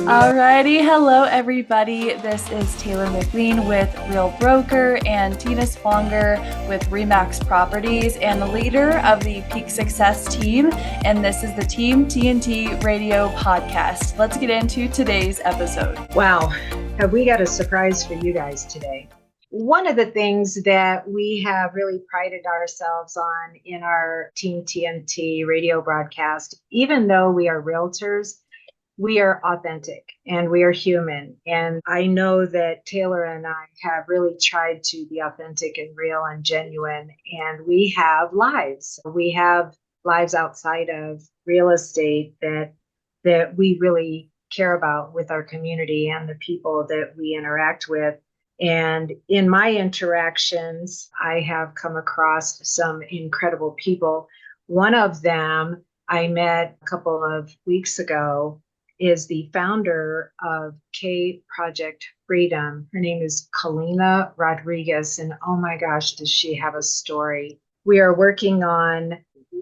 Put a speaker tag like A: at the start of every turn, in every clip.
A: Alrighty, hello everybody. This is Taylor McLean with Real Broker and Tina Sponger with Remax Properties and the leader of the Peak Success team. And this is the Team TNT Radio Podcast. Let's get into today's episode.
B: Wow, have we got a surprise for you guys today? One of the things that we have really prided ourselves on in our Team TNT radio broadcast, even though we are realtors, we are authentic and we are human. And I know that Taylor and I have really tried to be authentic and real and genuine. And we have lives. We have lives outside of real estate that we really care about with our community and the people that we interact with. And in my interactions, I have come across some incredible people. One of them I met a couple of weeks ago is the founder of K Project Freedom. Her name is Kalena Rodriguez, and oh my gosh, does she have a story. We are working on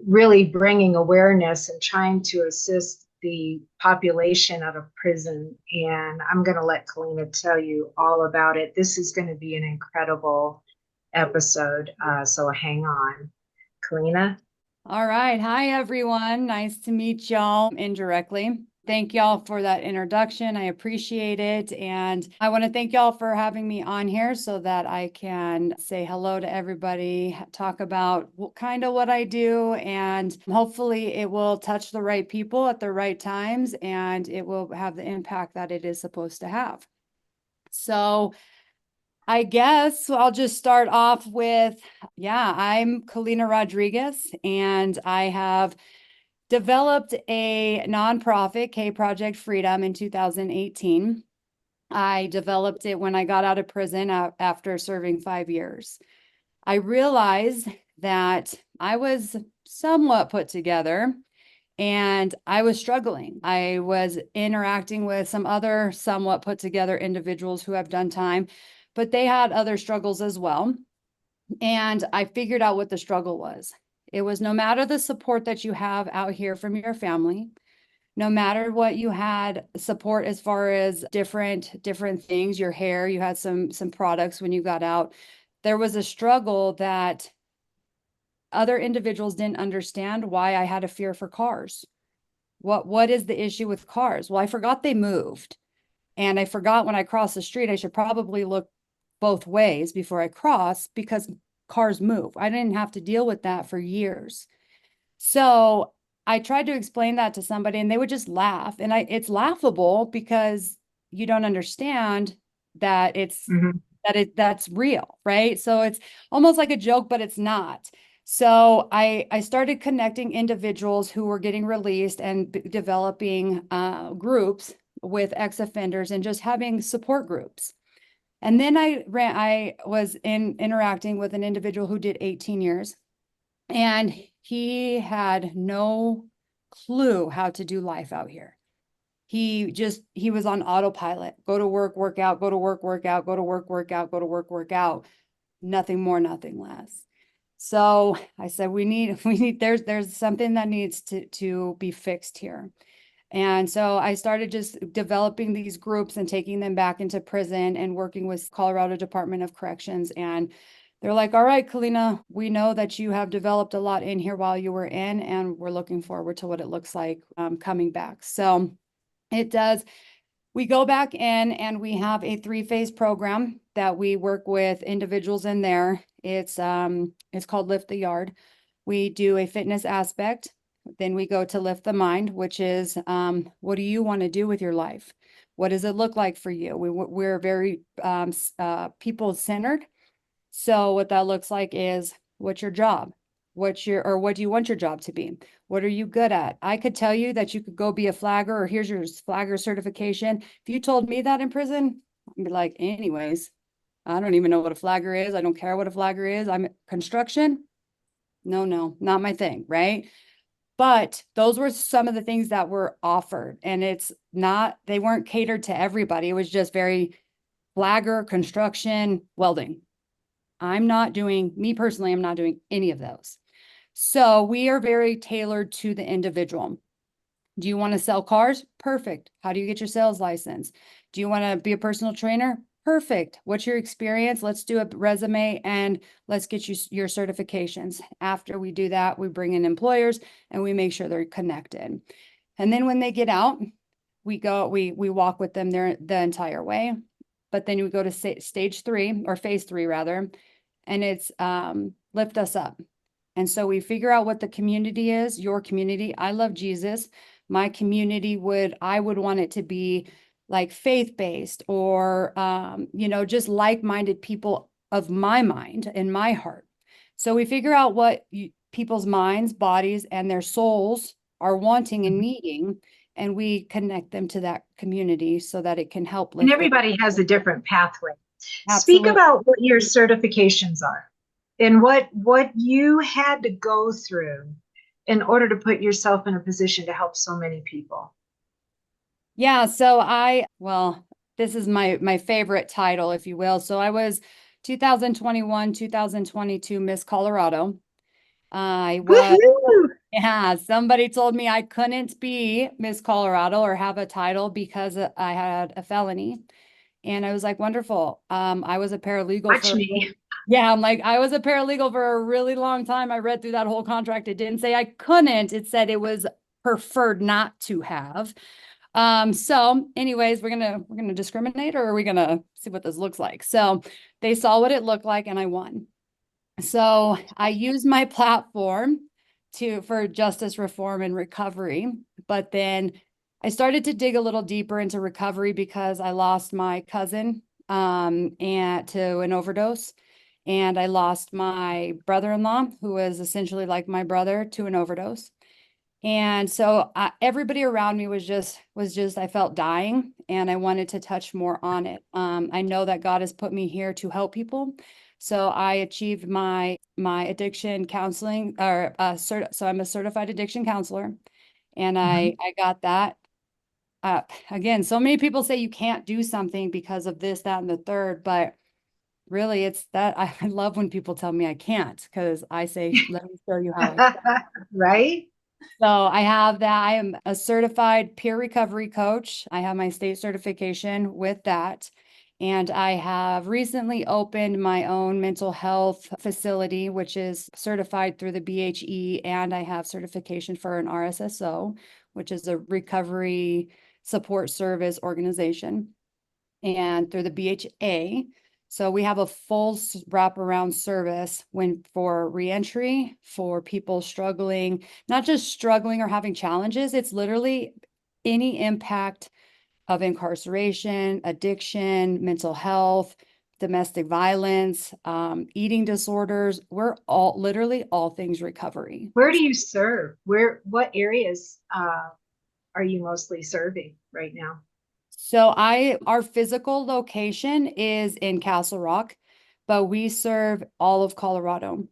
B: really bringing awareness and trying to assist the population out of prison, and I'm going to let Kalena tell you all about it. This is going to be an incredible episode, so hang on. Kalena?
C: All right. Hi, everyone. Nice to meet y'all indirectly. Thank y'all for that introduction. I appreciate it. And I want to thank y'all for having me on here so that I can say hello to everybody, talk about what I do, and hopefully it will touch the right people at the right times and it will have the impact that it is supposed to have. So I guess I'll just start off with, I'm Kalena Rodriguez, and I have developed a nonprofit, K Project Freedom, in 2018. I developed it when I got out of prison after serving 5 years. I realized that I was somewhat put together and I was struggling. I was interacting with some other somewhat put together individuals who have done time, but they had other struggles as well. And I figured out what the struggle was. It was no matter the support that you have out here from your family, no matter what you had support as far as different things, your hair, you had some products when you got out, there was a struggle that other individuals didn't understand why I had a fear for cars. What is the issue with cars? Well, I forgot they moved. And I forgot when I cross the street, I should probably look both ways before I cross because cars move. I didn't have to deal with that for years. So I tried to explain that to somebody and they would just laugh. And it's laughable because you don't understand that that's real, right? So it's almost like a joke, but it's not. So I started connecting individuals who were getting released and developing groups with ex-offenders and just having support groups. And then I was interacting with an individual who did 18 years, and he had no clue how to do life out here. He was on autopilot. Go to work, work out, go to work, work out, go to work, work out, go to work, work out. Nothing more, nothing less. So I said, there's something that needs to be fixed here. And so I started just developing these groups and taking them back into prison and working with Colorado Department of Corrections. And they're like, all right, Kalena, we know that you have developed a lot in here while you were in, and we're looking forward to what it looks like coming back. So it does. We go back in and we have a 3-phase program that we work with individuals in there. It's called Lift the Yard. We do a fitness aspect. Then we go to lift the mind, which is, what do you want to do with your life? What does it look like for you? We're very people-centered. So what that looks like is, what's your job? What do you want your job to be? What are you good at? I could tell you that you could go be a flagger, or here's your flagger certification. If you told me that in prison, I'd be like, anyways, I don't even know what a flagger is. I don't care what a flagger is. I'm construction. No, not my thing, right? But those were some of the things that were offered, and they weren't catered to everybody. It was just very flagger, construction, welding. Me personally, I'm not doing any of those. So we are very tailored to the individual. Do you want to sell cars? Perfect. How do you get your sales license? Do you want to be a personal trainer? Perfect. What's your experience? Let's do a resume and let's get you your certifications. After we do that, we bring in employers and we make sure they're connected. And then when they get out, we walk with them there the entire way. But then we go to stage 3 or phase 3 rather, and it's lift us up. And so we figure out what the community is, your community. I love Jesus. My community I would want it to be like faith-based or, just like-minded people of my mind and my heart. So we figure out what people's minds, bodies, and their souls are wanting and needing, and we connect them to that community so that it can help lift
B: And
C: them.
B: everybody has a different pathway. Speak
C: Absolutely.
B: about what your certifications are and what you had to go through in order to put yourself in a position to help so many people.
C: Yeah, so this is my favorite title, if you will. So I was 2021, 2022 Miss Colorado. I was,
B: Woohoo!
C: yeah, somebody told me I couldn't be Miss Colorado or have a title because I had a felony. And I was like, wonderful. I was a paralegal
B: Watch me.
C: yeah, I'm like, I was a paralegal for a really long time. I read through that whole contract. It didn't say I couldn't. It said it was preferred not to have. So anyways, we're gonna discriminate, or are we gonna see what this looks like? So they saw what it looked like and I won. So I used my platform for justice reform and recovery, but then I started to dig a little deeper into recovery because I lost my cousin and to an overdose, and I lost my brother-in-law, who was essentially like my brother, to an overdose. And so everybody around me was just, I felt dying, and I wanted to touch more on it. I know that God has put me here to help people. So I achieved my addiction counseling, or so I'm a certified addiction counselor, and I got that. Again, so many people say you can't do something because of this, that, and the third, but really it's that I love when people tell me I can't, because I say, let me show you how I can.
B: Right?
C: So I have that. I am a certified peer recovery coach. I have my state certification with that. And I have recently opened my own mental health facility, which is certified through the BHE. And I have certification for an RSSO, which is a recovery support service organization, and through the BHA. So we have a full wraparound service for reentry, for people struggling, not just struggling or having challenges. It's literally any impact of incarceration, addiction, mental health, domestic violence, eating disorders. We're literally all things recovery.
B: Where do you serve? What areas are you mostly serving right now?
C: So our physical location is in Castle Rock, but we serve all of Colorado.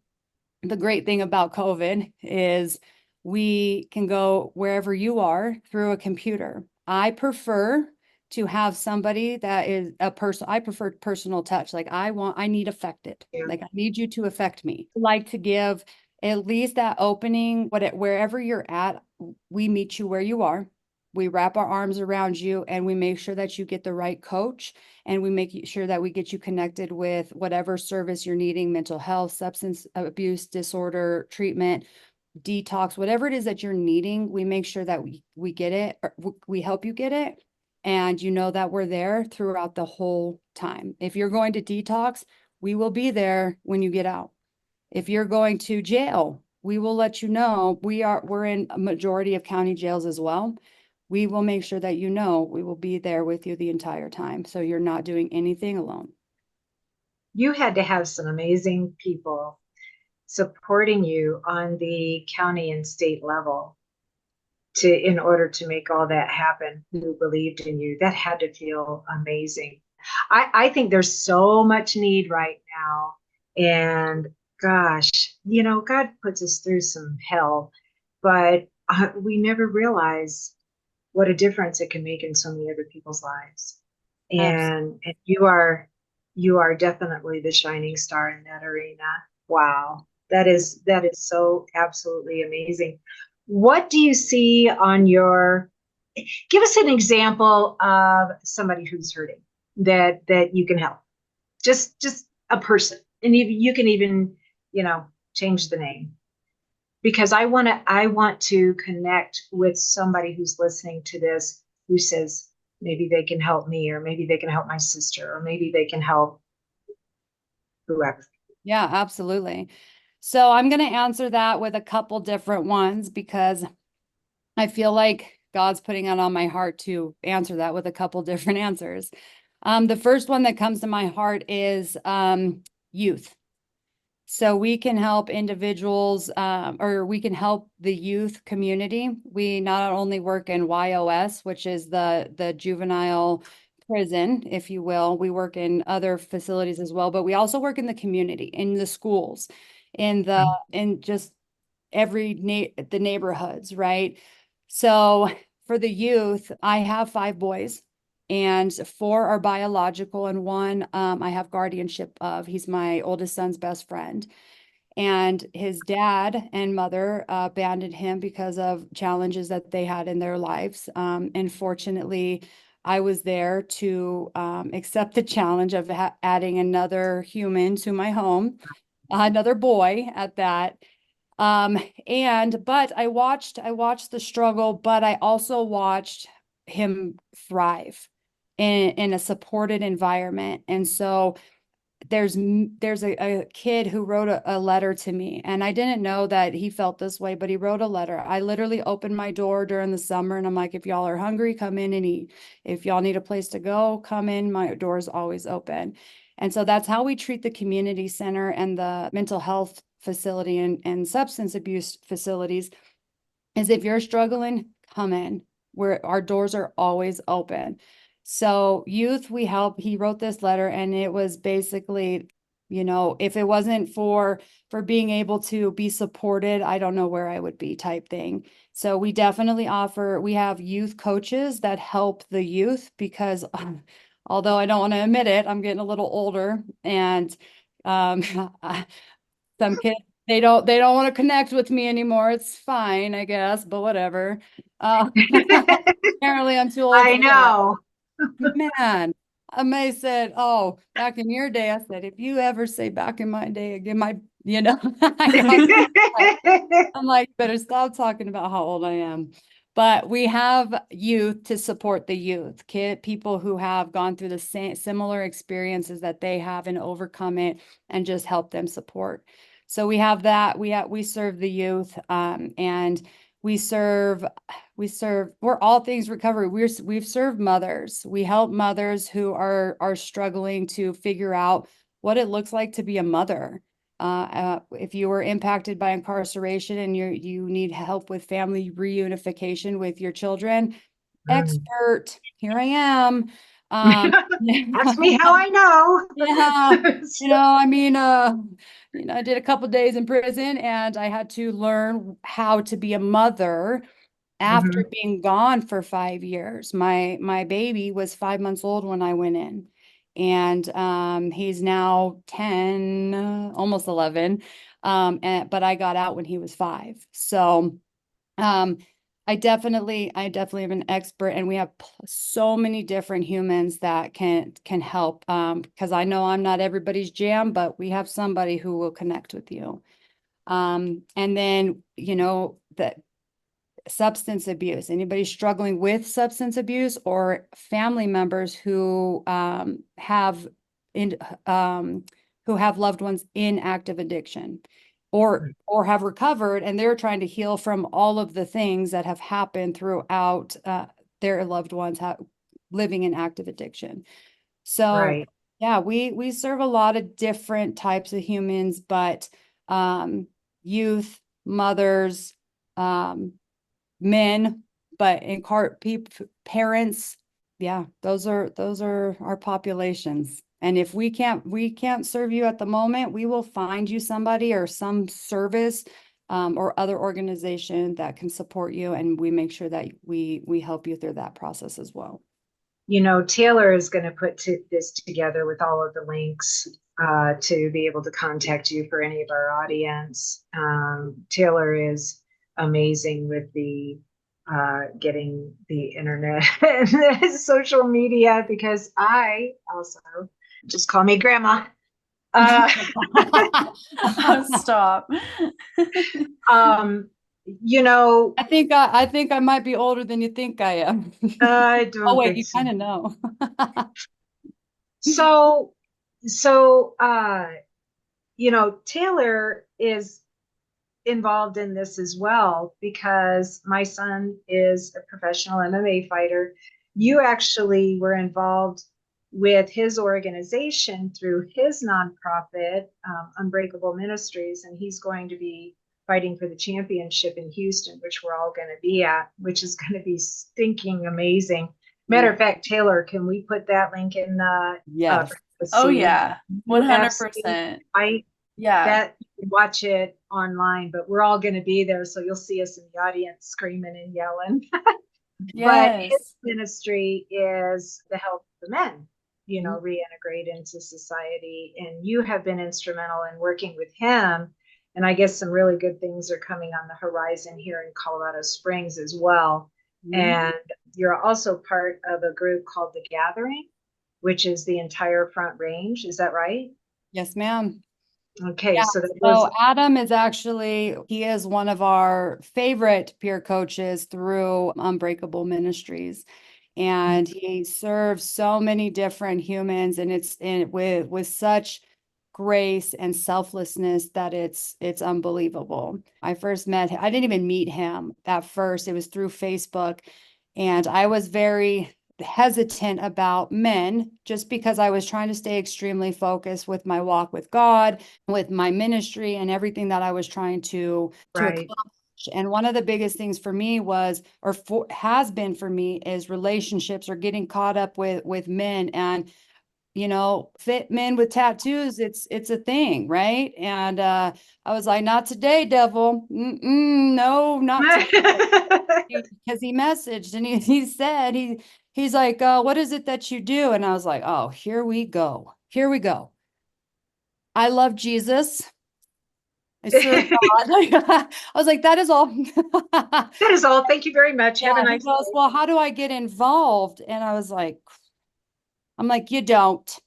C: The great thing about COVID is we can go wherever you are through a computer. I prefer to have somebody that is a person. I prefer personal touch. Like I need affected.
B: Yeah.
C: Like I need you to affect me. I like to give at least that opening, wherever you're at, we meet you where you are. We wrap our arms around you and we make sure that you get the right coach, and we make sure that we get you connected with whatever service you're needing, mental health, substance abuse disorder, treatment, detox, whatever it is that you're needing. We make sure that we get it, or we help you get it. And you know that we're there throughout the whole time. If you're going to detox, we will be there when you get out. If you're going to jail, we will let you know. We're in a majority of county jails as well. We will make sure that we will be there with you the entire time. So you're not doing anything alone.
B: You had to have some amazing people supporting you on the county and state level in order to make all that happen, who believed in you. That had to feel amazing. I think there's so much need right now. And gosh, God puts us through some hell, but we never realize what a difference it can make in so many other people's lives. And you are definitely the shining star in that arena. Wow. That is so absolutely amazing. What do you see on give us an example of somebody who's hurting that you can help. Just a person. And you can even, change the name. Because I want to connect with somebody who's listening to this who says maybe they can help me, or maybe they can help my sister, or maybe they can help whoever.
C: Yeah, absolutely. So I'm going to answer that with a couple different ones because I feel like God's putting it on my heart to answer that with a couple different answers. The first one that comes to my heart is youth. So we can help individuals, or we can help the youth community. We not only work in YOS, which is the juvenile prison, if you will. We work in other facilities as well, but we also work in the community, in the schools, in just the neighborhoods, right? So for the youth, I have 5 boys, and 4 are biological, and 1 I have guardianship of. He's my oldest son's best friend. And his dad and mother abandoned him because of challenges that they had in their lives. And fortunately, I was there to accept the challenge of adding another human to my home, another boy at that. But I watched the struggle, but I also watched him thrive in a supported environment. And so there's a kid who wrote a letter to me, and I didn't know that he felt this way, but he wrote a letter. I literally opened my door during the summer, and I'm like, if y'all are hungry, come in and eat. If y'all need a place to go, come in. My door is always open. And so that's how we treat the community center and the mental health facility and substance abuse facilities, is if you're struggling, come in. Where our doors are always open. So youth, we help. He wrote this letter, and it was basically, if it wasn't for being able to be supported, I don't know where I would be, type thing. So we definitely we have youth coaches that help the youth, because although I don't want to admit it, I'm getting a little older, and some kids, they don't want to connect with me anymore. It's fine, I guess, but whatever. Apparently I'm too old
B: I
C: for that.
B: know.
C: Man, I may said, oh, back in your day, I said, if you ever say back in my day again, I'm like, better stop talking about how old I am. But we have youth to support the youth, people who have gone through the similar experiences that they have and overcome it, and just help them support. So we have that. We serve the youth, and we're all things recovery. We've served mothers. We help mothers who are struggling to figure out what it looks like to be a mother. If you were impacted by incarceration and you need help with family reunification with your children, expert, here I am.
B: Ask me how I know.
C: Yeah, I mean, I did a couple days in prison, and I had to learn how to be a mother after
B: Mhm.
C: being gone for 5 years. My baby was 5 months old when I went in, and he's now 10, almost 11. But I got out when he was 5. So um I definitely am an expert, and we have so many different humans that can help, because I know I'm not everybody's jam, but we have somebody who will connect with you. And then, that substance abuse, anybody struggling with substance abuse, or family members who in who have loved ones in active addiction, or have recovered, and they're trying to heal from all of the things that have happened throughout their loved ones living in active addiction. So
B: Right.
C: yeah, we serve a lot of different types of humans, but youth, mothers, um, men, but parents, yeah, those are our populations. And if we can't serve you at the moment, we will find you somebody or some service, or other organization that can support you, and we make sure that we help you through that process as well.
B: Taylor is going to put this together with all of the links to be able to contact you for any of our audience. Taylor is amazing with the getting the internet and social media, because I also, just call me grandma. Uh,
A: Stop.
B: you know,
C: I think I might be older than you think I am.
B: I
C: Oh,
B: don't
C: wait,
B: think
C: you
B: so.
C: kind of know.
B: So, so, Taylor is involved in this as well, because my son is a professional MMA fighter. You actually were involved with his organization through his nonprofit, Unbreakable Ministries, and he's going to be fighting for the championship in Houston, which we're all going to be at, which is going to be stinking amazing. Matter of fact, Taylor, can we put that link in the
C: Yes.
A: Oh yeah,
B: UFC
A: 100%.
B: fight?
A: Yeah.
B: That you can watch it online, but we're all going to be there, so you'll see us in the audience screaming and yelling. But his
A: Yes.
B: ministry is the help of the men, reintegrate into society. And you have been instrumental in working with him. And I guess some really good things are coming on the horizon here in Colorado Springs as well. And you're also part of a group called The Gathering, which is the entire Front Range. Is that right?
C: Yes, ma'am.
B: Okay,
C: Yeah,
B: so that
C: so
B: was
C: Adam is actually, he is one of our favorite peer coaches through Unbreakable Ministries. And he serves so many different humans, and with such grace and selflessness that it's unbelievable. I first met him, I didn't even meet him at first. It was through Facebook. And I was very hesitant about men just because I was trying to stay extremely focused with my walk with God, with my ministry, and everything that I was trying to
B: right.
C: accomplish. And one of the biggest things for me was, has been for me, is relationships, or getting caught up with men. And fit men with tattoos, it's a thing, right? And I was like, not today, devil. No, not today. Because he messaged, and he said, he's like, what is it that you do? And I was like, oh, here we go. I love Jesus. I serve God. I was like, that is all.
B: That is all. Thank you very much. Have a
C: Yeah, he
B: nice
C: goes,
B: day.
C: well, how do I get involved? And I'm like, you don't.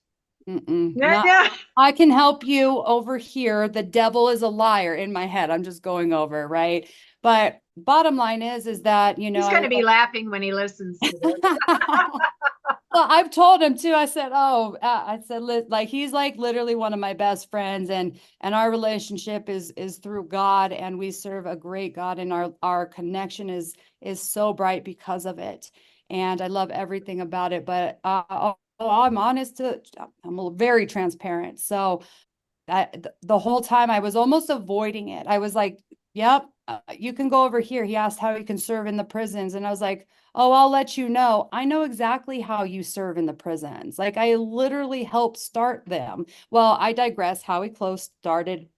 B: Yeah,
C: Not,
B: yeah.
C: I can help you over here. The devil is a liar in my head. I'm just going over, right? But bottom line is that,
B: He's going to be laughing when he listens to this.
C: well, I've told him too. I said, like, he's like literally one of my best friends, and our relationship is through God, and we serve a great God, and our connection is so bright because of it. And I love everything about it. But I'm honest, I'm very transparent. So the whole time I was almost avoiding it. I was like, yep, you can go over here. He asked how he can serve in the prisons. And I was like, oh, I'll let you know. I know exactly how you serve in the prisons. Like, I literally helped start them. Well, I digress. Howie Close started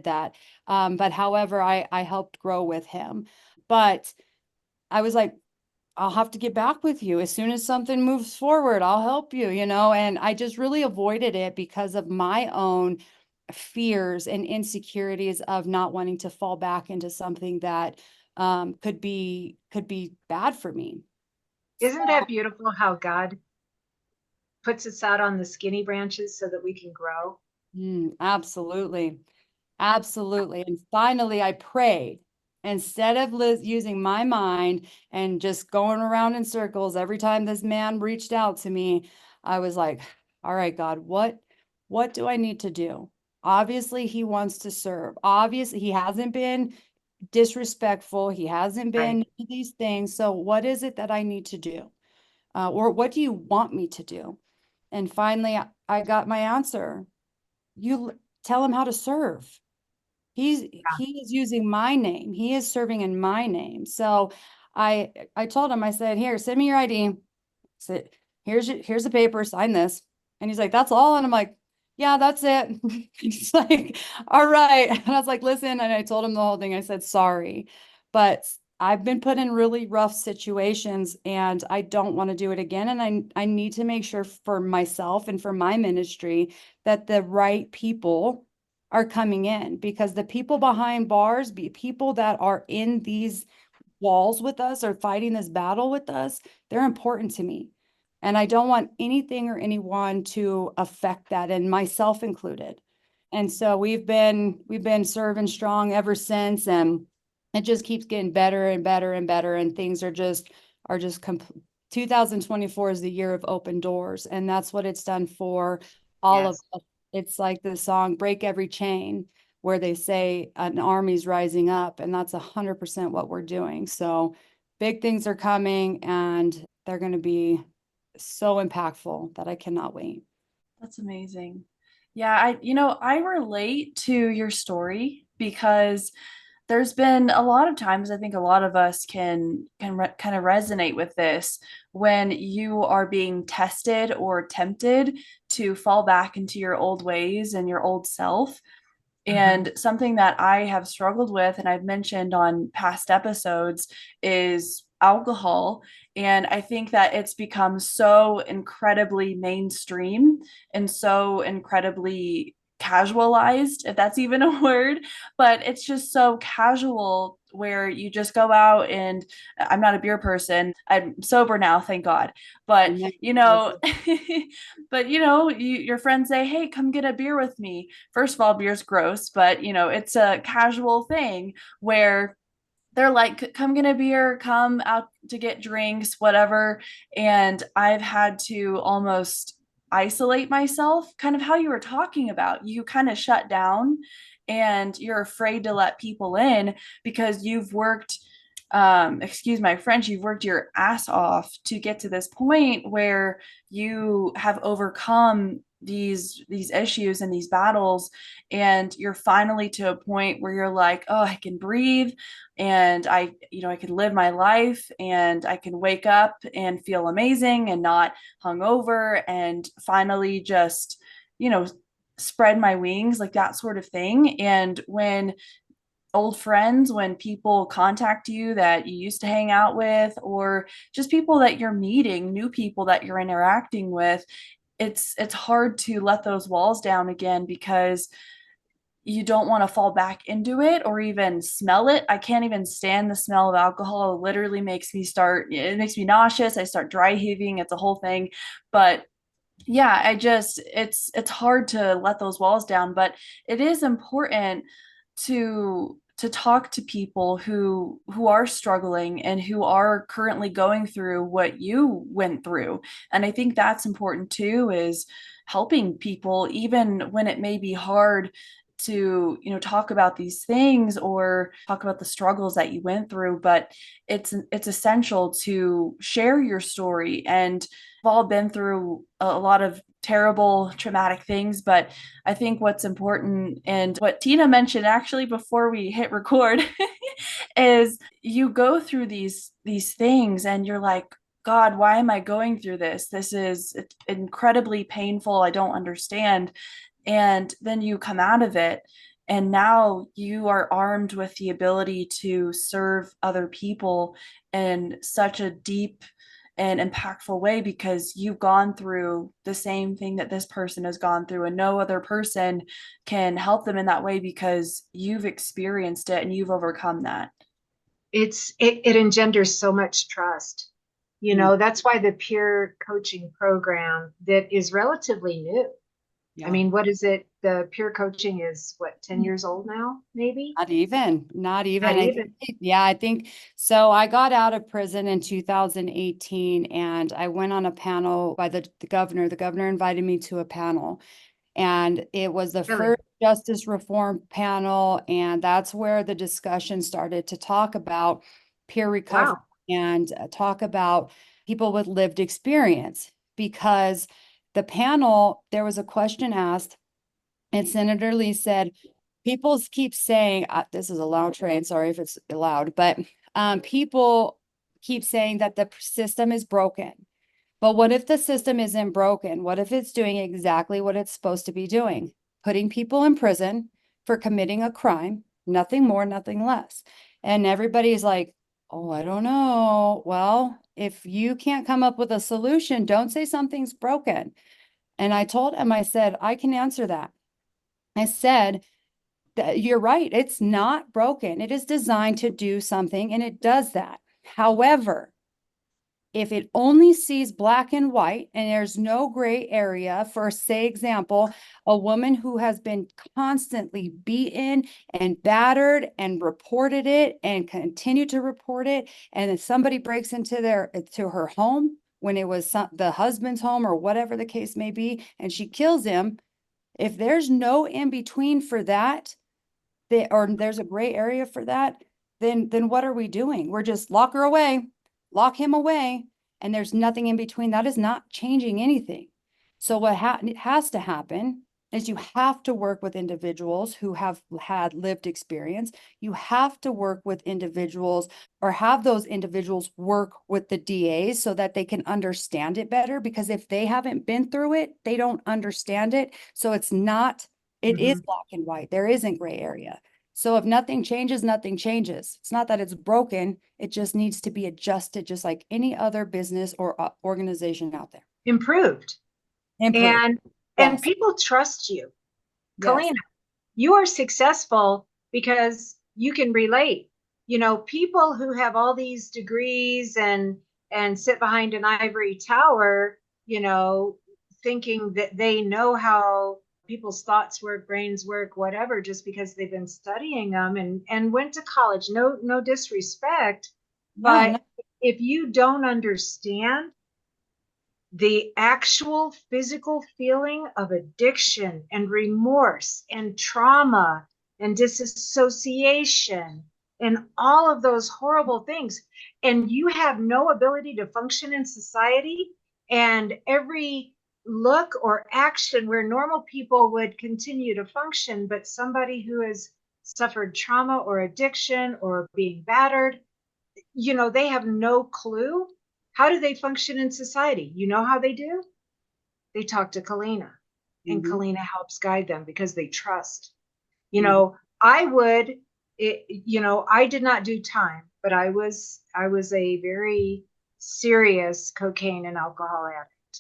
C: that. But however, I helped grow with him. But I was like, I'll have to get back with you as soon as something moves forward. I'll help you, and I just really avoided it because of my own fears and insecurities of not wanting to fall back into something that could be bad for me.
B: Isn't that beautiful how God puts us out on the skinny branches so that we can grow?
C: Absolutely. Absolutely. And finally, I prayed. Instead of using my mind and just going around in circles every time this man reached out to me, I was like, all right, God, what do I need to do? Obviously, he wants to serve. Obviously, he hasn't been disrespectful. He hasn't been these things. So what is it that I need to do? Or what do you want me to do? And finally, I got my answer. You tell him how to serve. He is using my name. He is serving in my name. So I told him, I said, here, send me your ID. Said, here's the paper, sign this. And he's like, that's all. And I'm like, yeah, that's it. He's like, all right. And I was like, listen, and I told him the whole thing. I said, sorry, but I've been put in really rough situations, and I don't want to do it again. And I need to make sure for myself and for my ministry that the right people are coming in, because the people behind bars, people that are in these walls with us or fighting this battle with us, they're important to me. And I don't want anything or anyone to affect that, and myself included. And so we've been serving strong ever since, and it just keeps getting better and better and better. And things are just 2024 is the year of open doors, and that's what it's done for all of us. It's like the song "Break Every Chain," where they say an army's rising up, and that's 100% what we're doing. So big things are coming, and they're going to be so impactful that I cannot wait.
A: That's amazing. Yeah, I relate to your story because there's been a lot of times I think a lot of us can kind of resonate with this when you are being tested or tempted to fall back into your old ways and your old self. And something that I have struggled with, and I've mentioned on past episodes, is alcohol. And I think that it's become so incredibly mainstream and so incredibly casualized, if that's even a word, but it's just so casual where you just go out and I'm not a beer person. I'm sober now, thank God. But your friends say, "Hey, come get a beer with me." First of all, beer's gross, but it's a casual thing where they're like, "Come get a beer, come out to get drinks, whatever." And I've had to almost isolate myself, kind of how you were talking about. You kind of shut down and you're afraid to let people in because you've worked, excuse my French, you've worked your ass off to get to this point where you have overcome these issues and these battles, and you're finally to a point where you're like, "Oh, I can breathe, and I can live my life, and I can wake up and feel amazing and not hungover, and finally just you know spread my wings," like that sort of thing. And when old friends, when people contact you that you used to hang out with, or just people that you're meeting, new people that you're interacting with, it's hard to let those walls down again because you don't want to fall back into it or even smell it. I can't even stand the smell of alcohol. It literally it makes me nauseous. I start dry heaving. It's a whole thing. But yeah, it's hard to let those walls down, but it is important to talk to people who are struggling and who are currently going through what you went through. And I think that's important too, is helping people even when it may be hard to talk about these things or talk about the struggles that you went through. But it's essential to share your story. And we've all been through a lot of terrible traumatic things, but I think what's important, and what Tina mentioned actually before we hit record, is you go through these things and you're like, "God, why am I going through this? This is incredibly painful. I don't understand." And then you come out of it, and now you are armed with the ability to serve other people in such a deep and impactful way because you've gone through the same thing that this person has gone through, and no other person can help them in that way because you've experienced it and you've overcome that.
B: It engenders so much trust. That's why the peer coaching program that is relatively new.
C: Yeah.
B: I mean, what is it? The peer coaching is what, 10 years old now, maybe?
C: Not even.
B: Not even.
C: I think so. I got out of prison in 2018, and I went on a panel by the governor. The governor invited me to a panel, and it was the
B: Really?
C: first justice reform panel. And that's where the discussion started to talk about peer recovery.
B: Wow.
C: And talk about people with lived experience, because the panel, there was a question asked, and Senator Lee said, people keep saying, this is a loud train, sorry if it's loud, but people keep saying that the system is broken. But what if the system isn't broken? What if it's doing exactly what it's supposed to be doing? Putting people in prison for committing a crime, nothing more, nothing less. And everybody's like, "Oh, I don't know." Well, if you can't come up with a solution, don't say something's broken. And I told him, I said, I can answer that. I said, You're right. It's not broken. It is designed to do something, and it does that. However, if it only sees black and white and there's no gray area, for say example, a woman who has been constantly beaten and battered and reported it and continue to report it, and if somebody breaks into her home when it was the husband's home or whatever the case may be, and she kills him, if there's no in between for that, or there's a gray area for that, then what are we doing? We're just lock her away, lock him away, and there's nothing in between. That is not changing anything. So what has to happen is you have to work with individuals who have had lived experience. You have to work with individuals, or have those individuals work with the DAs so that they can understand it better, because if they haven't been through it, they don't understand it. So it is black and white. There isn't gray area. So if nothing changes, nothing changes. It's not that it's broken. It just needs to be adjusted, just like any other business or organization out there.
B: Improved. And
C: Yes.
B: people trust you.
C: Yes.
B: Kalena, you are successful because you can relate. People who have all these degrees and sit behind an ivory tower, thinking that they know how people's thoughts work, brains work, whatever, just because they've been studying them and went to college. No disrespect, but if you don't understand the actual physical feeling of addiction and remorse and trauma and disassociation and all of those horrible things, and you have no ability to function in society, and every look or action where normal people would continue to function, but somebody who has suffered trauma or addiction or being battered, they have no clue. How do they function in society? You know how they do? They talk to Kalena, and Kalena helps guide them because they trust. I did not do time, but I was a very serious cocaine and alcohol addict.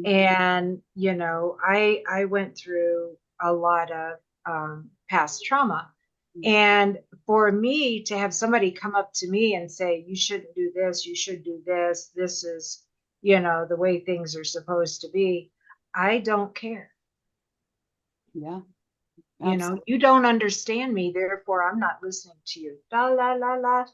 B: And, I went through a lot of past trauma. And for me to have somebody come up to me and say, you shouldn't do this, you should do this, this is, the way things are supposed to be, I don't care.
C: Yeah.
B: You don't understand me, therefore I'm not listening to you. La, la, la, la.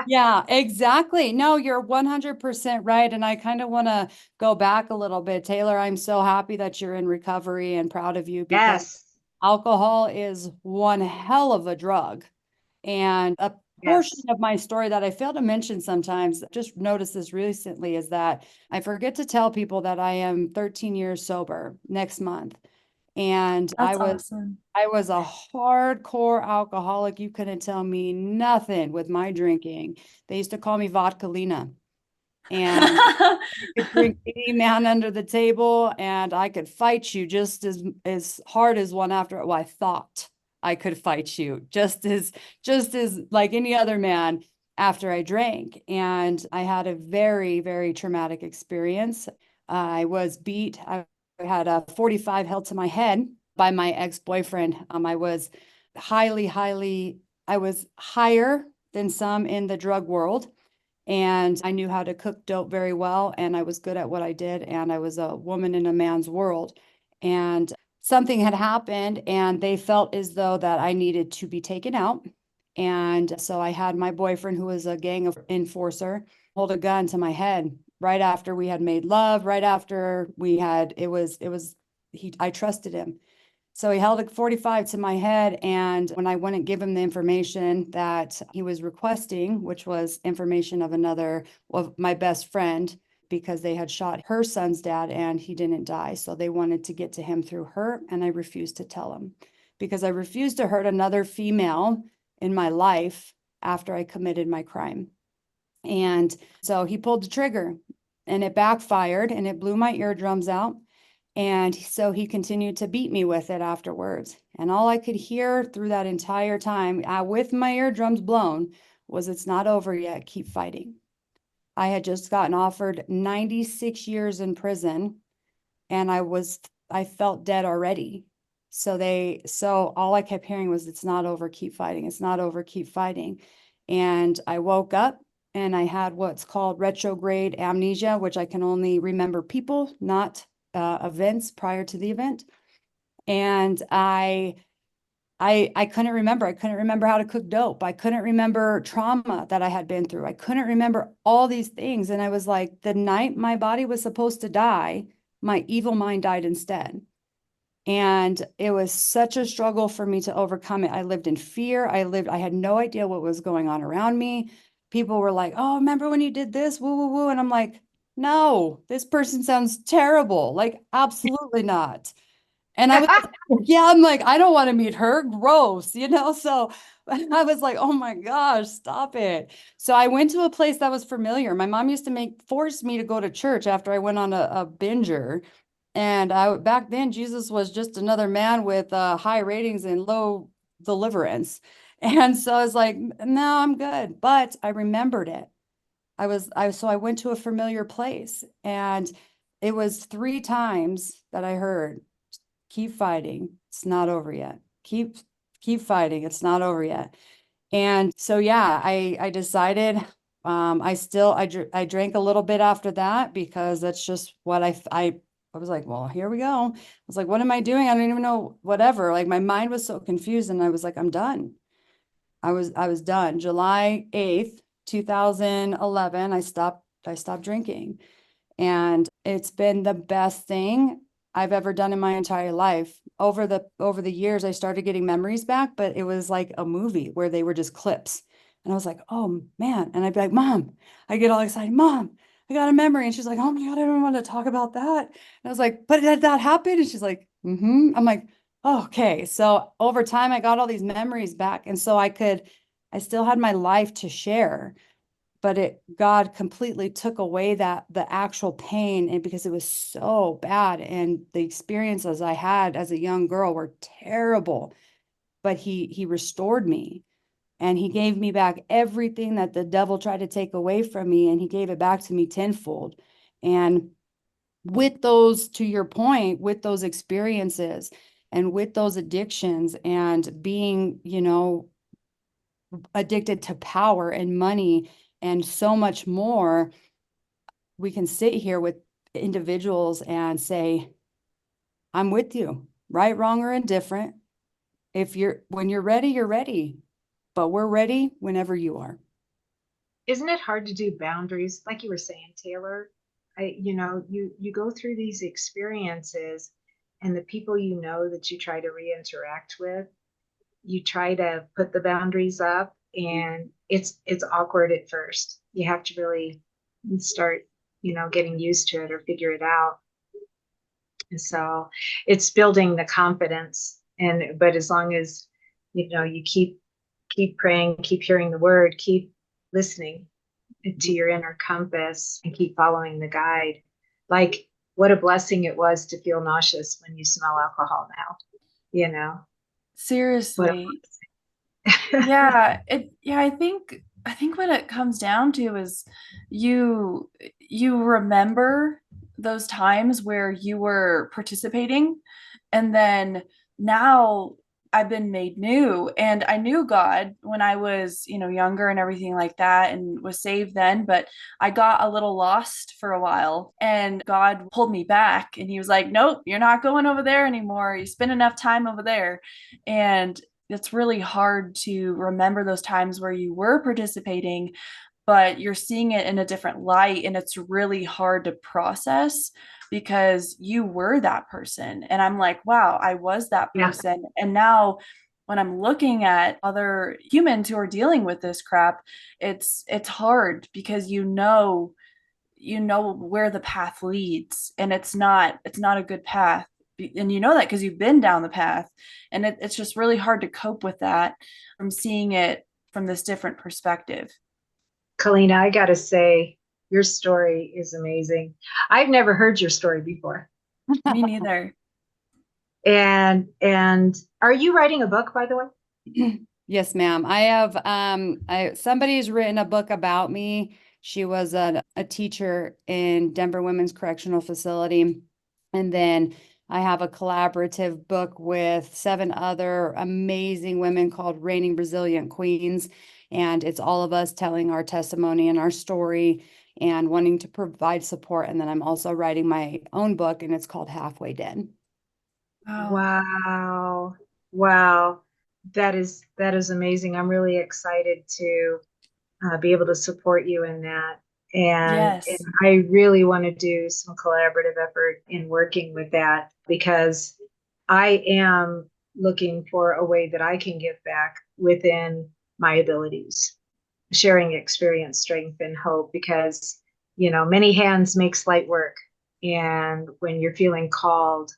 C: Yeah, exactly. No, you're 100% right. And I kind of want to go back a little bit. Taylor, I'm so happy that you're in recovery and proud of you, because alcohol is one hell of a drug. And a portion of my story that I fail to mention sometimes, just noticed this recently, is that I forget to tell people that I am 13 years sober next month. And
A: That's awesome.
C: I was a hardcore alcoholic. You couldn't tell me nothing with my drinking. They used to call me Vodka Lena. And I could drink any man under the table, and I could fight you just as hard as one after. Well, I thought I could fight you just as like any other man after I drank. And I had a very, very traumatic experience. I was beat. I had a 45 held to my head by my ex-boyfriend. I was I was higher than some in the drug world. And I knew how to cook dope very well. And I was good at what I did. And I was a woman in a man's world. And something had happened, and they felt as though that I needed to be taken out. And so I had my boyfriend, who was a gang enforcer, hold a gun to my head right after we had made love, right after I trusted him. So he held a 45 to my head, and when I wouldn't give him the information that he was requesting, which was information of my best friend, because they had shot her son's dad and he didn't die. So they wanted to get to him through her, and I refused to tell him, because I refused to hurt another female in my life after I committed my crime. And so he pulled the trigger, and it backfired, and it blew my eardrums out. And so he continued to beat me with it afterwards. And all I could hear through that entire time, with my eardrums blown, was, "It's not over yet, keep fighting." I had just gotten offered 96 years in prison, and I felt dead already. So all I kept hearing was, it's not over, keep fighting. It's not over, keep fighting. And I woke up and I had what's called retrograde amnesia, which I can only remember people, not events prior to the event. And I couldn't remember. I couldn't remember how to cook dope. I couldn't remember trauma that I had been through. I couldn't remember all these things. And I was like, the night my body was supposed to die, my evil mind died instead. And it was such a struggle for me to overcome it. I lived in fear. I had no idea what was going on around me. People were like, oh, remember when you did this? Woo, woo, woo. And I'm like, no, this person sounds terrible. Like, absolutely not. And I was, yeah, I'm like, I don't want to meet her. Gross, So I was like, oh my gosh, stop it. So I went to a place that was familiar. My mom used to force me to go to church after I went on a binger. And back then, Jesus was just another man with high ratings and low deliverance. And so I was like, no, I'm good. But I remembered it. So I went to a familiar place, and it was 3 times that I heard, keep fighting. It's not over yet. Keep fighting. It's not over yet. And so, yeah, I decided, I drank a little bit after that, because that's just what I was like, well, here we go. I was like, what am I doing? I don't even know, whatever. Like, my mind was so confused, and I was like, I'm done. I was done. July 8th, 2011, I stopped drinking. And it's been the best thing I've ever done in my entire life. Over the years, I started getting memories back, but it was like a movie where they were just clips. And I was like, oh man. And I'd be like, Mom, I get all excited. Mom, I got a memory. And she's like, oh my God, I don't want to talk about that. And I was like, but did that happen? And she's like, mm-hmm. I'm like, oh, okay. So over time, I got all these memories back. And so I still had my life to share, but God completely took away the actual pain, and because it was so bad, and the experiences I had as a young girl were terrible, but he restored me, and he gave me back everything that the devil tried to take away from me, and he gave it back to me tenfold. And with those, to your point, with those experiences and with those addictions and being, addicted to power and money and so much more, we can sit here with individuals and say, I'm with you, right, wrong, or indifferent. When you're ready, you're ready, but we're ready whenever you are.
B: Isn't it hard to do boundaries? Like you were saying, Taylor, you go through these experiences, and the people that you try to reinteract with, you try to put the boundaries up, and it's awkward at first. You have to really start, getting used to it or figure it out. And so it's building the confidence. But as long as, you keep praying, keep hearing the word, keep listening to your inner compass, and keep following the guide. Like, what a blessing it was to feel nauseous when you smell alcohol now,
A: Seriously. Yeah, I think what it comes down to is you remember those times where you were participating, and then now I've been made new, and I knew God when I was, younger and everything like that, and was saved then, but I got a little lost for a while, and God pulled me back, and he was like, nope, you're not going over there anymore. You spent enough time over there. And it's really hard to remember those times where you were participating, but you're seeing it in a different light, and it's really hard to process because you were that person. And I'm like, wow, I was that person. Yeah. And now when I'm looking at other humans who are dealing with this crap, it's hard because you know where the path leads, and it's not a good path. And you know that because you've been down the path, and it's just really hard to cope with that from seeing it from this different perspective.
B: Kalena, I gotta say, your story is amazing. I've never heard your story before.
A: Me neither.
B: And are you writing a book, by the way?
C: Yes, ma'am. I have somebody's written a book about me. She was a teacher in Denver Women's Correctional Facility. And then I have a collaborative book with 7 other amazing women called Reigning Resilient Queens. And it's all of us telling our testimony and our story and wanting to provide support. And then I'm also writing my own book, and it's called Halfway Dead.
B: Wow. Wow. That is amazing. I'm really excited to be able to support you in that. And
A: Yes.
B: I really want to do some collaborative effort in working with that because I am looking for a way that I can give back within my abilities, sharing experience, strength, and hope because, many hands makes light work. And when you're feeling called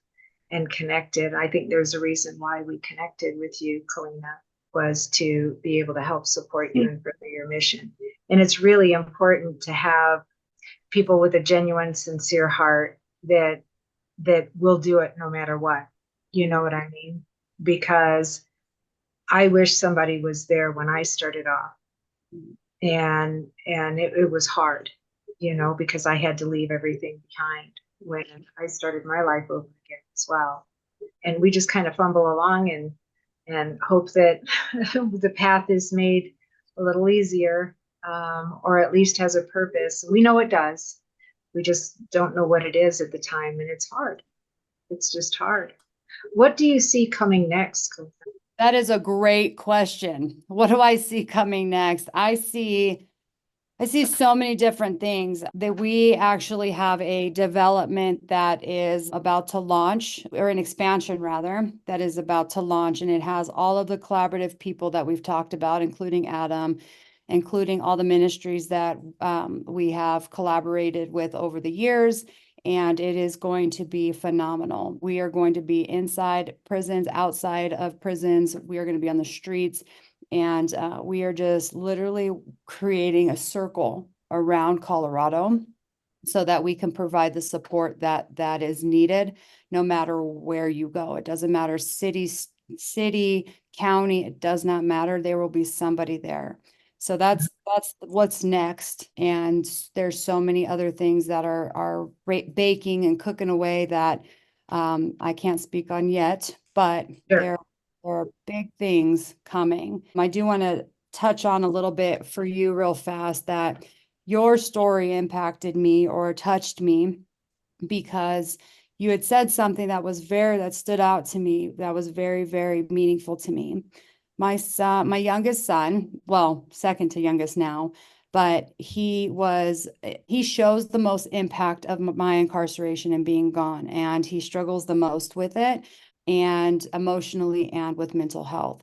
B: and connected, I think there's a reason why we connected with you, Kalena, was to be able to help support you and further your mission. And it's really important to have people with a genuine, sincere heart that will do it no matter what. You know what I mean? Because I wish somebody was there when I started off, and it was hard, because I had to leave everything behind when I started my life over again as well. And we just kind of fumble along and hope that the path is made a little easier, or at least has a purpose. We know it does. We just don't know what it is at the time, and it's hard. It's just hard. What do you see coming next?
C: That is a great question. What do I see coming next? I see so many different things that we actually have a development that is about to launch, or an expansion rather, that is about to launch. And it has all of the collaborative people that we've talked about, including Adam, including all the ministries that we have collaborated with over the years. And it is going to be phenomenal. We are going to be inside prisons, outside of prisons. We are going to be on the streets. And we are just literally creating a circle around Colorado so that we can provide the support that is needed, no matter where you go. It doesn't matter city, county, it does not matter. There will be somebody there. So that's what's next. And there's so many other things that are baking and cooking away that I can't speak on yet, but
B: Sure.
C: there are big things coming. I do want to touch on a little bit for you real fast that your story impacted me or touched me because you had said something that stood out to me, that was very, very meaningful to me. My youngest son, well, second to youngest now, but he shows the most impact of my incarceration and being gone, and he struggles the most with it, and emotionally and with mental health.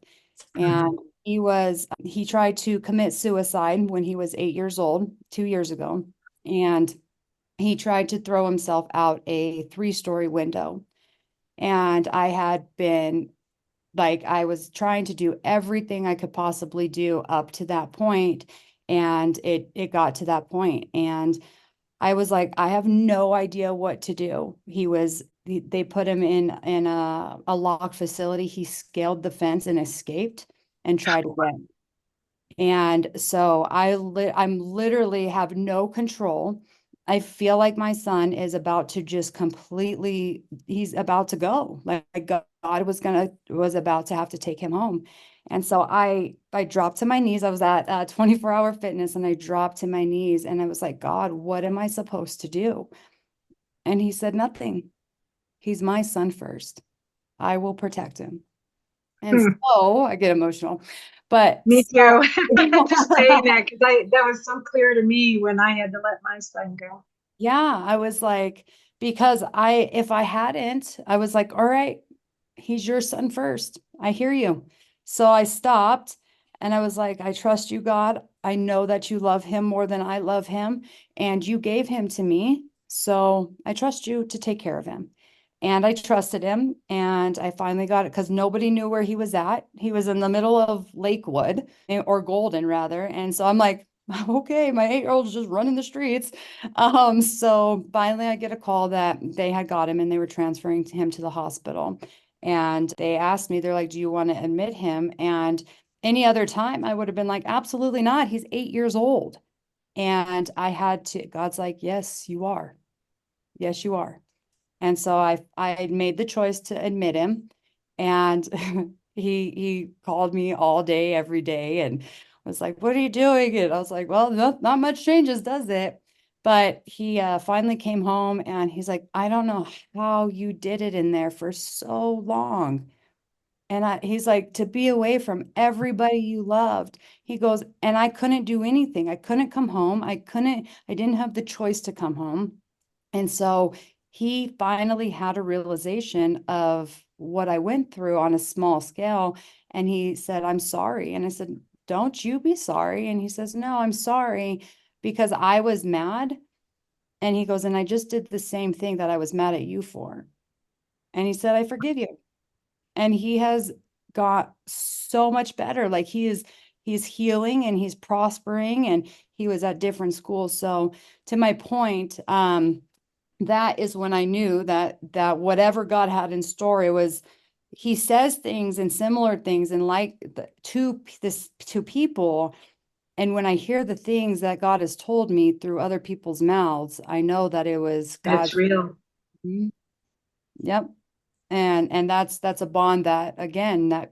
C: And he tried to commit suicide when he was 8 years old, 2 years ago. And he tried to throw himself out a 3-story window. And I was trying to do everything I could possibly do up to that point. And it got to that point. And I was like, I have no idea what to do. They put him in a locked facility. He scaled the fence and escaped and tried again. And so I'm literally have no control. I feel like my son is about to just completely, he's about to go. Like God was about to have to take him home. And so I dropped to my knees. I was at 24-hour fitness, and I dropped to my knees, and I was like, God, what am I supposed to do? And he said, nothing. He's my son first. I will protect him. And so I get emotional, but
B: Me too. I'm just saying that because that was so clear to me when I had to let my son go.
C: yeah, I was like, because if I hadn't, I was like, all right, he's your son first. I hear you. So I stopped, and I was like, I trust you, God. I know that you love him more than I love him, and you gave him to me. So I trust you to take care of him. And I trusted him, and I finally got it because nobody knew where he was at. He was in the middle of Lakewood, or Golden rather. And so I'm like, okay, my 8-year-old's just running the streets. So finally I get a call that they had got him and they were transferring him to the hospital. And they asked me, they're like, do you want to admit him? And any other time I would have been like, absolutely not. He's 8 years old. And God's like, yes, you are. Yes, you are. And so I made the choice to admit him, and he called me all day, every day, and was like, "What are you doing?" And I was like, "Well, not much changes, does it?" But he finally came home, and he's like, "I don't know how you did it in there for so long." And he's like, to be away from everybody you loved. He goes, and I couldn't do anything. I couldn't come home. I didn't have the choice to come home. And so he finally had a realization of what I went through on a small scale. And he said, "I'm sorry." And I said, "Don't you be sorry." And he says, "No, I'm sorry because I was mad." And he goes, "And I just did the same thing that I was mad at you for." And he said, "I forgive you." And he has got so much better. Like he's healing and he's prospering, and he was at different schools. So to my point, that is when I knew that whatever God had in store, it was, he says things and similar things and like to people. And when I hear the things that God has told me through other people's mouths, I know that it was
B: It's
C: God's.
B: real.
C: Mhm. Yep. And that's a bond that, again, that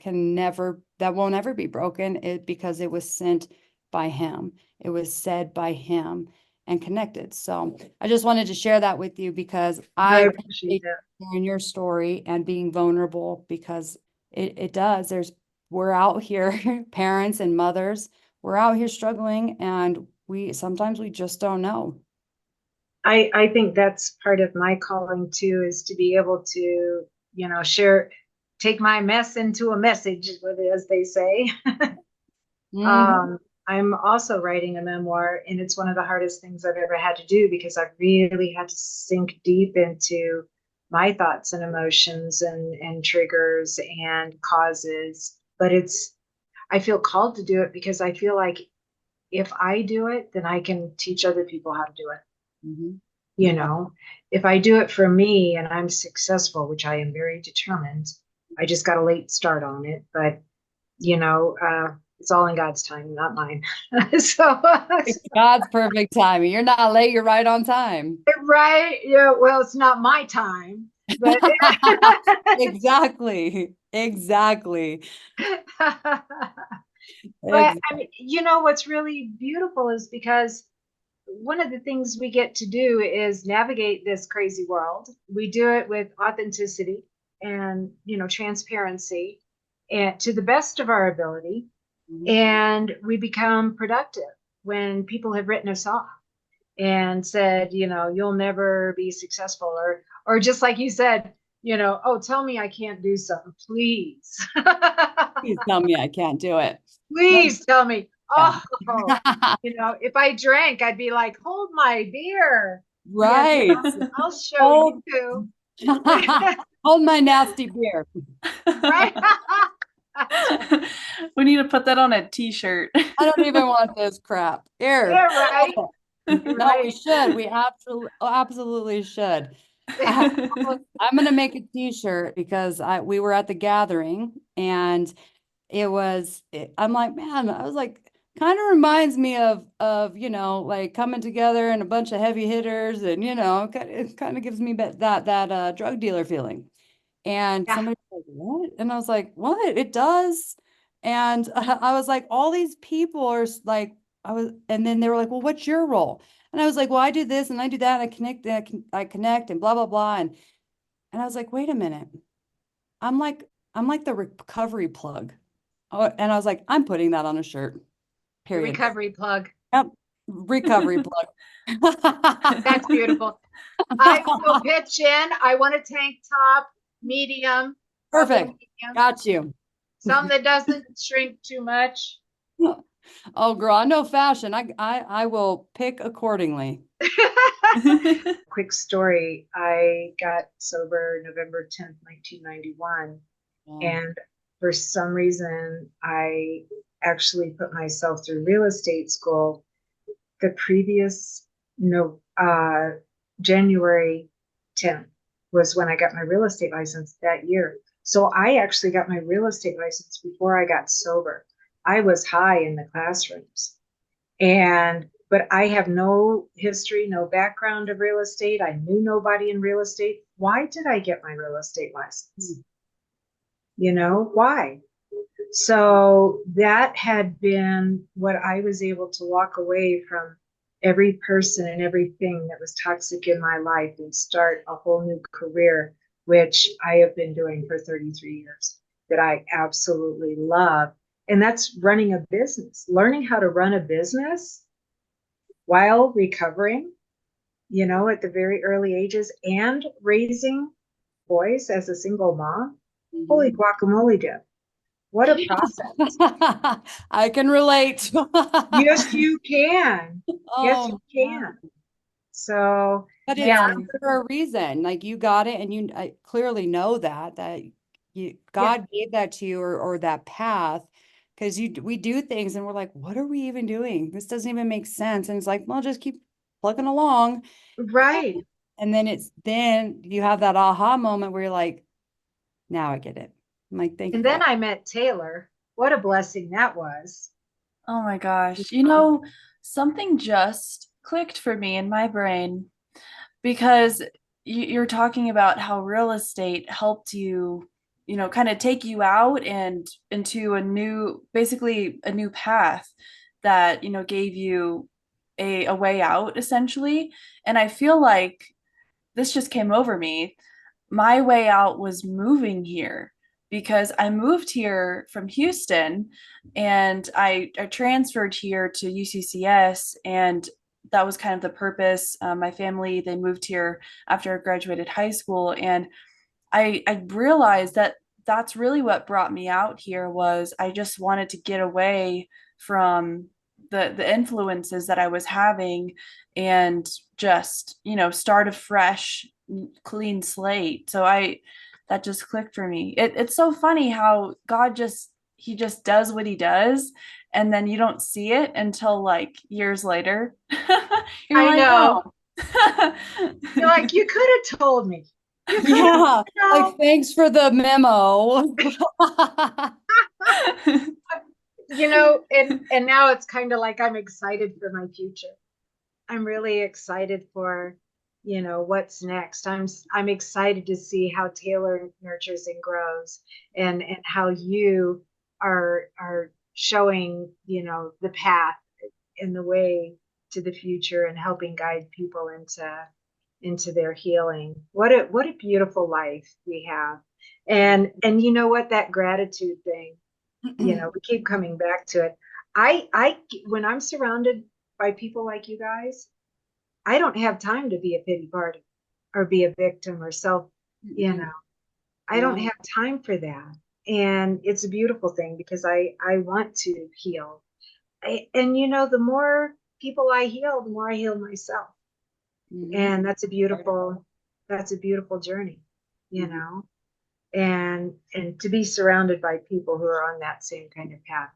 C: won't ever be broken, because it was sent by him. It was said by him and connected. So I just wanted to share that with you because I
B: I appreciate
C: appreciate
B: that.
C: hearing your story and being vulnerable, because it does. We're out here, parents and mothers, we're out here struggling, and sometimes we just don't know.
B: I think that's part of my calling too, is to be able to, share, take my mess into a message, as they say.
C: Mhm.
B: I'm also writing a memoir, and it's one of the hardest things I've ever had to do because I've really had to sink deep into my thoughts and emotions and triggers and causes. But I feel called to do it because I feel like if I do it, then I can teach other people how to do it.
C: Mhm.
B: You know, if I do it for me and I'm successful, which I am very determined, I just got a late start on it, but it's all in God's time, not mine. So,
C: It's God's perfect timing. You're not late, you're right on time.
B: right. Yeah. Well, it's not my time, but,
C: Exactly. Exactly.
B: but
C: Ex-
B: I mean, what's really beautiful is because one of the things we get to do is navigate this crazy world. We do it with authenticity and, transparency and to the best of our ability.
C: Mhm.
B: And we become productive when people have written us off and said, you'll never be successful, or just like you said, oh, tell me I can't do something, please.
C: Please tell me I can't do it. No,
B: Please tell me.
C: yeah.
B: Oh, if I drank, I'd be like, hold my beer. Yeah,
C: Right.
B: I'll show
C: Hold,
B: you.
C: hold my nasty beer.
B: Right.
A: We need to put that on a t-shirt.
C: I don't even want this crap. Here.
B: Yeah, right.
C: No, we
B: Right.
C: should. We absolutely should. I, I'm gonna make a t-shirt because we were at the gathering, and I'm like, man, I was like, kind of reminds me of like coming together and a bunch of heavy hitters, and it kind of gives me that drug dealer feeling. And
B: Yeah.
C: somebody was like, "What?" And I was like, "What? It does." And I was like, all these people are like, and then they were like, "Well, what's your role?" And I was like, "Well, I do this and I do that. And I connect and blah, blah, blah." And I was like, "Wait a minute. I'm like, I'm like the recovery plug." Oh, and I was like, "I'm putting that on a shirt,
B: The
C: period."
B: recovery plug.
C: Yep. Recovery plug.
B: That's beautiful. I will pitch in. I want a tank top, medium, couple
C: Perfect.
B: medium,
C: Got you.
B: some that doesn't shrink too much.
C: Oh, girl, I know fashion. I will pick accordingly.
B: Quick story. I got sober November 10th, 1991.
C: Wow.
B: And for some reason, I actually put myself through real estate school the previous, no, January 10th was when I got my real estate license that year. So I actually got my real estate license before I got sober. I was high in the classrooms. But but I have no history, no background of real estate. I knew nobody in real estate. Why did I get my real estate license? Why? So that had been what I was able to walk away from every person and everything that was toxic in my life and start a whole new career, which I have been doing for 33 years, that I absolutely love. And that's running a business, learning how to run a business while recovering, at the very early ages, and raising boys as a single mom. Holy guacamole dip. What a process.
C: I can relate.
B: Yes, you can. Yes, you
C: Oh,
B: can. So,
C: but it's
B: yeah,
C: for a reason. Like you got it, and I clearly know that God gave that to you, or that path, because we do things and we're like, what are we even doing? This doesn't even make sense. And it's like, well, just keep plugging along.
B: right.
C: And then you have that aha moment where you're like, now I get it. I'm like, thank you.
B: And then I met Taylor. What a blessing that was.
A: Oh my gosh. Something just clicked for me in my brain, because you're talking about how real estate helped you, kind of take you out and into basically a new path that, gave you a way out, essentially. And I feel like this just came over me. My way out was moving here, because I moved here from Houston, and I transferred here to UCCS, and that was kind of the purpose. My family, they moved here after I graduated high school, and I realized that that's really what brought me out here. Was I just wanted to get away from the influences that I was having, and just, start a fresh, clean slate. So that just clicked for me. It's so funny how God he just does what he does, and then you don't see it until like years later. You're
B: I
A: like,
B: know.
A: oh.
B: You're like, you could have told me.
C: Yeah, like thanks for the memo.
B: And now it's kind of like I'm excited for my future. I'm really excited for, what's next. I'm excited to see how Taylor nurtures and grows, and how you are showing, the path and the way to the future, and helping guide people into their healing. What a beautiful life we have. And you know what, that gratitude thing, we keep coming back to it. I when I'm surrounded by people like you guys, I don't have time to be a pity party or be a victim or I don't have time for that. And it's a beautiful thing, because I want to heal. And the more people I heal, the more I heal myself. And that's a beautiful journey, and to be surrounded by people who are on that same kind of path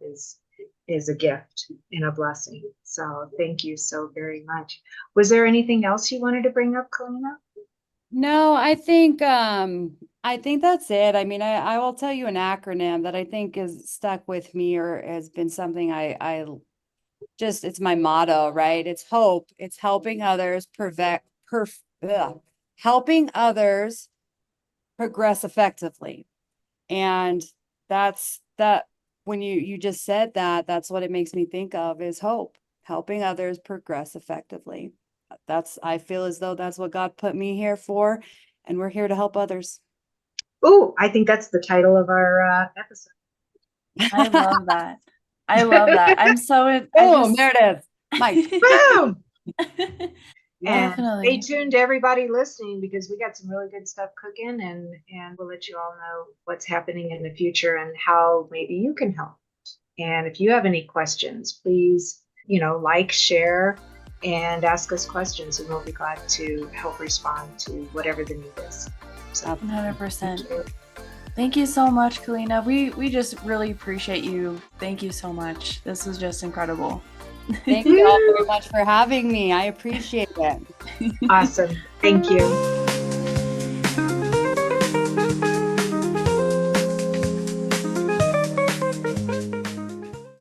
B: is a gift and a blessing. So thank you so very much. Was there anything else you wanted to bring up, Kalena?
C: No, I think that's it. I mean, I will tell you an acronym that I think is stuck with me, or has been something I just, it's my motto, right? It's hope. It's helping others helping others progress effectively. And that's that. When you just said that, that's what it makes me think of, is hope, helping others progress effectively. I feel as though that's what God put me here for, and we're here to help others.
B: Oh, I think that's the title of our episode.
A: I love that. I love that. I'm so.
C: Boom, there it is. Mike.
B: Boom.
A: Definitely.
B: And stay tuned to everybody listening, because we got some really good stuff cooking, and we'll let you all know what's happening in the future and how maybe you can help. And if you have any questions, please, like, share, and ask us questions, and we'll be glad to help respond to whatever the need is. So
A: 100%. Thank you so much, Kalena. We just really appreciate you. Thank you so much. This was just incredible.
C: Thank you all very much for having me. I appreciate it.
B: Awesome. Thank you.